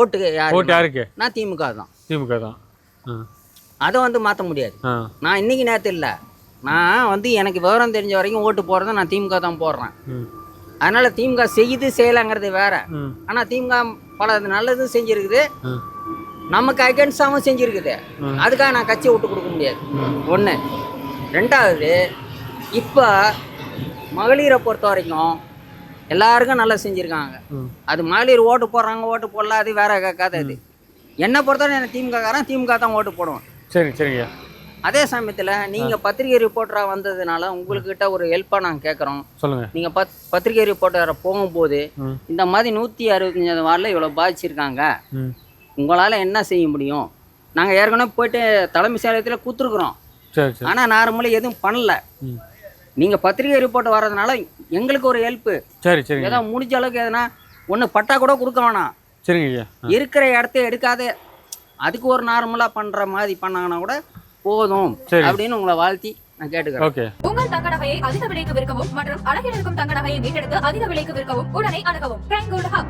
ஓட்டுக்கு ஓட்டு யாருக்கு? நான் திமுக தான். திமுக தான். அதை வந்து மாற்ற முடியாது. நான் இன்னைக்கு நேற்று இல்லை, நான் வந்து எனக்கு விவரம் தெரிஞ்ச வரைக்கும் ஓட்டு போடுறத நான் திமுக தான் போடுறேன். அதனால திமுக செய்யுது செய்யலைங்கிறது வேற. ஆனால் திமுக பல நல்லதும் செஞ்சிருக்குது, நமக்கு அகேன்ஸ்டாகவும் செஞ்சிருக்குது. அதுக்காக நான் கட்சியை விட்டு கொடுக்க முடியாது. ஒன்று. ரெண்டாவது, இப்போ மகளிரை பொறுத்த வரைக்கும் எல்லாருக்கும் நல்லா செஞ்சுருக்காங்க. அது மகளிர் ஓட்டு போடுறாங்க ஓட்டு போடல, அது வேற கதை. அது என்னை பொறுத்தவரை எனக்கு திமுக தான் ஓட்டு போடுவேன். சரி சரிங்க. அதே சமயத்தில் நீங்கள் பத்திரிகை ரிப்போர்ட்டராக வந்ததுனால உங்கள்கிட்ட ஒரு ஹெல்ப்பாக நாங்கள் கேட்குறோம். சொல்லுங்கள். நீங்கள் பத்திரிகை ரிப்போர்ட்டரை போகும்போது இந்த மாதிரி 165 வார்டில் இவ்வளோ பாதிச்சிருக்காங்க, உங்களால் என்ன செய்ய முடியும்? நாங்கள் ஏற்கனவே போயிட்டு தலைமை செயலகத்தில் கொடுத்துருக்குறோம். ஆனால் நார்மலாக எதுவும் பண்ணல. நீங்கள் பத்திரிகை ரிப்போர்ட் வர்றதுனால எங்களுக்கு ஒரு ஹெல்ப்பு. சரி சரி. ஏதோ முடிஞ்ச அளவுக்கு எதுனா ஒன்று பட்டா கூட கொடுக்க வேணாம். சரிங்க. இருக்கிற இடத்த எடுக்காத, அதுக்கு ஒரு நார்மலாக பண்ணுற மாதிரி பண்ணாங்கன்னா கூட போதும் அப்படின்னு உங்களை வாழ்த்தி நான் கேட்டுக்கிறேன். உங்கள் தங்க நகையை அதிக விலைக்கு விற்கவும் மற்றும் அழகில் இருக்கும் தங்க நகையை மீட்டெடுத்து அதிக விலைக்கு விற்கவும் உடனே அணுகவும்.